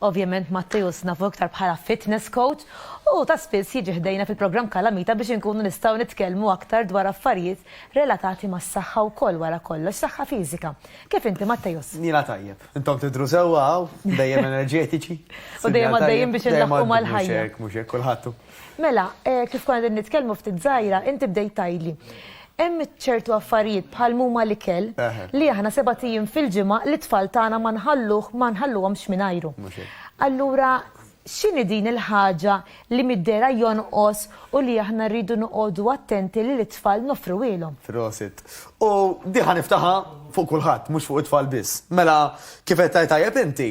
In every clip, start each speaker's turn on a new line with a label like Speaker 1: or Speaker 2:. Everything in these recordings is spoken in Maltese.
Speaker 1: Ovvjament Mattejus nafu iktar bħala fitness coach u ta' spiss jiġi ħdejna fil-programm Kalamita biex inkunu nistgħu nitkellmu aktar dwar affarijiet relatati mas-saħħa wkoll wara kollox, saħħa fiżika. Kif inti Mattejus?
Speaker 2: Jiena tajjeb. Intom tidru sewwa dejjem enerġetiċi.
Speaker 1: U dejjem għaddejjin biex inlaħqu mal-ħajja.
Speaker 2: Mhux hekk kulħadd.
Speaker 1: Mela, kif konna qegħdin nitkellmu ftit żgħira, inti bdejt tajli. Hemm ċertu affarijiet bħal huma l-ikel li aħna seba' tiem fil-ġimgħa li tfal tagħna ma nħalluhomx mingħajru. Allura x'inhi din il-ħaġa li middera jonqos u li aħna rridu noqogħdu attenti li l-itfal nofru ilhom.
Speaker 2: Prosit. U di ħaniftaħa fuq kulħadd, mhux fuq it-tfal biss. Mela kif qed tajjeb inti,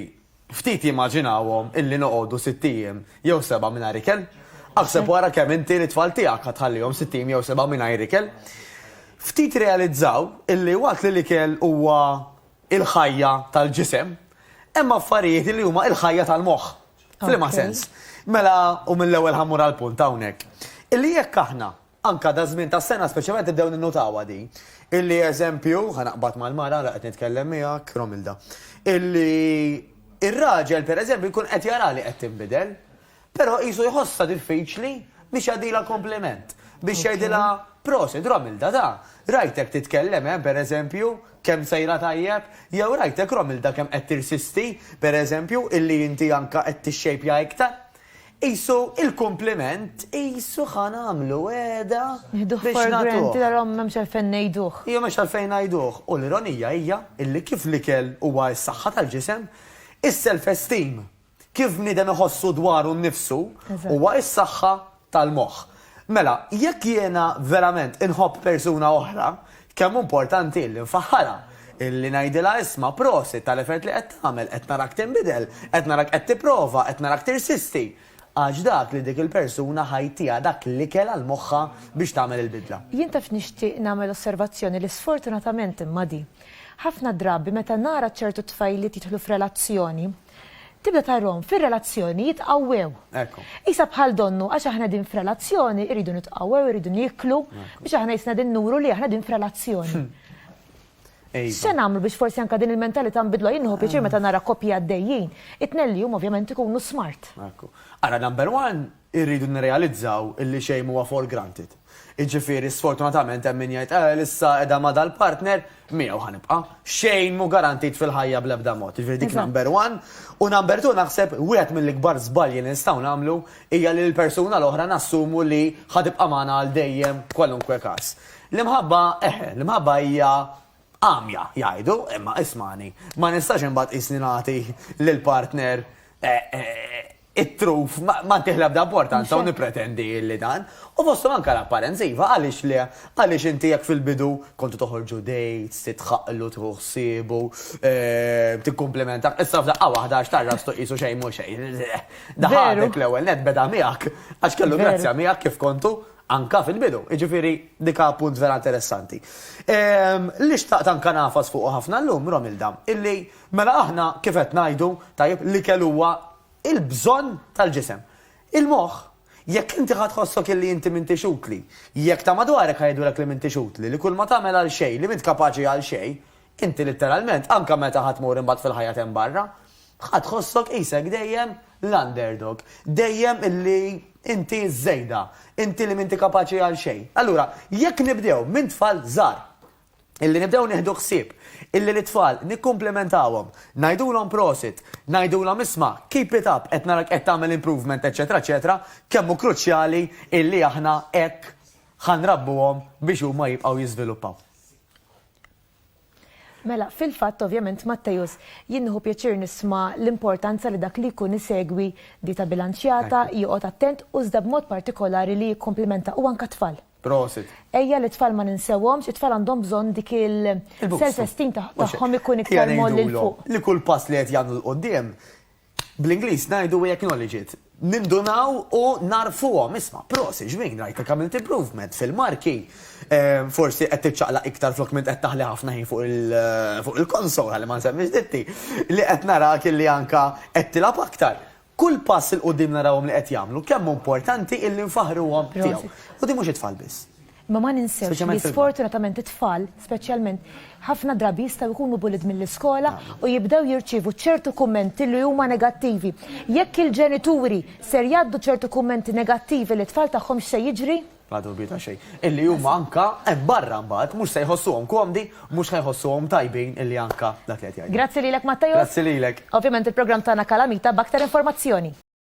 Speaker 2: ftit jimmaġinawhom illi noqogħdu 6 ijiem jew 7 mingħajr ikel. Aħseb wara kemm inti l-itfal tiegħek ħatħallihom 6 ijiem jew 7 mingħajr ikel. Ftit realizzaw illi waqt li l-ikel huwa il-ħajja tal-ġisem, hemm affarijiet li huma il-ħajja tal-moħħ. F'liema sens. Mela u mill-ewwel ħammur għall punt hawnhekk. Illi jekk aħna anke da żmien tas-sena speċjalment nibdew ninnotawha din. Illi eżempju, ħanaqbad mal-mara li qed nitkellem miegħek Romilda. Illi ir-raġel pereżempju jkun qed jara li qed tinbidel, però qisu jħossha diffiċli biex jagħdilha kompliment, biex jgħidilha proset Romilda rajtek titkellem pereżempju kemm sejra tajjeb, jew rajtek Romilda kemm qed tirsisti, pereżempju illi inti anke qed tixxejpja iktar. Qisu il-kompliment qisu ħanamlu qiegħda biex nagħtuh.
Speaker 1: M'hemmx għalfejn ngħiduh.
Speaker 2: Hija m'hemmx għalfejn ngħiduh. U l-ironija hija illi kif l-ikel huwa s-saħħa tal-ġisem, is-self-esteem kif bniedem iħossu dwaru nnifsu huwa s-saħħa tal-moħħ. Mela, jekk jiena verament inħobb persuna oħra, kemm importanti illi nfaħħarha, illi ngħidilha isma' prosit tal-effett li qed tagħmel, qed narak tinbidel, qed narak qed tipprova, qed narak tirsisti. Għax dak li dik il-persuna ħajtija dak l-ikel għal moħħha biex tagħmel il-bidla.
Speaker 1: Jien taf nixtieq nagħmel osservazzjoni li sfortunatament imma di. Ħafna drabi meta nara ċertu tfajliet jidħlu f'relazzjoni, tibda tarhom fir-relazzjoni jitqawwew. Isa bħal donnu għax aħna din f'relazzjoni irridu nitqawwew, irridu niklu biex aħna jisna din nuru li aħna din f'relazzjoni. X'se nagħmlu biex forsi anke din il-mentalità nbidlu jinħu pjaċir meta nara koppji għaddejjin, it-tnellihom ovvjament ikunu smart.
Speaker 2: Ara number one irridu nirrealizzaw illi xejn huwa for granted. Iġifieri sfortunatament hemm min jgħid issa qiegħda ma' dal-partner miegħu ħanibqa'. Xejn mhu garantit fil-ħajja bl-ebda mod. Iġifieri dik number one. U number two naħseb wieħed mill-ikbar żbalji li nistgħu nagħmlu hija li l-persuna l-oħra nassumu li ħatibqa' magħna għal dejjem kwalunkwe każ. L-imħabba hija għamja jgħidu, imma ismani, ma nistax imbagħad qisni nagħti lill-partner it-truf ma tiħleb da importanza u nipretendi li dan. U fostom anka l-apparenza iva għaliex inti jekk fil-bidu kontu toħorġu dates, titħaqlu tħuħsibu, tikkumplementa. Issa f'daqqa waħda għax tarra stoqisu xejn mhu xejn. Daħadek l-ewwel net beda miegħek għax kellu grazzja miegħek kif kontu anka fil-bidu. Iġifieri dik punt vera interessanti. Li xtaqt anka nafas fuq ħafna llum Romilda, illi mela aħna kif qed ngħidu tajjeb li kell huwa il-bżonn tal-ġisem. Il-moħħ, jekk inti ħadd tħossok illi inti m'inti xutli, jekk ta' madwarek ħajdulek li m'inti xutli, li kull ma tagħmel għal xejn, li m'int kapaċi għal xejn, inti litteralment anke meta ħadd tmur imbagħad fil-ħajja hemm barra, ħadd tħossok qisek dejjem l-underdog, dejjem illi inti żejda, inti li m'inti kapaċi għal xejn. Allura, jekk nibdew minn tfal żgħar, illi nibdew nieħdu ħsieb, illi l-tfal nikkumplementawhom, ngħidulhom prosit, ngħidulhom isma' keep it up, qed narak qed tagħmel improvement, eċetera, eċetera, kemm hu kruċjali illi aħna hekk ħanrabbuhom biex huma jibqgħu jiżviluppaw.
Speaker 1: Mela, fil-fatt ovvjament Mattejus jinħu pjaċir nisma' l-importanza li dak li jkun isegwi dieta bilanċjata, joqgħod attent u iżda b'mod partikolari li jikkomplimenta u anke tfal.
Speaker 2: Prosit.
Speaker 1: Ejja li tfal ma ninsewhomx, it-tfal għandhom bżonn dik il-self-esteem tagħhom ikun iktar moll il fuq.
Speaker 2: Li kull pass li qed jagħmlu l-qudiem bl-Ingliż ngħidu we acknowledge it. Nindunaw u narfuhom, isma' prosit ġbin rajtek għamilt improvement fil-marki. Forsi qed tiċċaqlaq iktar flok minn qed taħli ħafna ħin fuq il-konsol ħalli ma nsemmix ditti li qed narak illi anke qed tilab aktar. Kull pass il-qudiem narawhom li qed jagħmlu kemm importanti illi nfaħruhom tiegħu. U di mhux it-tfal biss.
Speaker 1: Ma ninsewx li sfortunatament it-tfal, speċjalment, ħafna drabi jistgħu jkunu bulid mill-iskola u jibdew jirċievu ċertu kummenti li huma negattivi. Jekk il-ġenituri ser jgħaddu ċertu kummenti negattivi li t-tfal tagħhom x'se jiġri?
Speaker 2: La dubju ta' xejn. Illi huma anka hemm barra mbagħad mhux se jħossuhom komdi, mhux ħajħossuhom tajbin illi anka dak li qed jgħidu.
Speaker 1: Grazzi lilek Mattajos.
Speaker 2: Grazzi lilek.
Speaker 1: Ovvjament il-programm tagħna Kalamita b'aktar informazzjoni.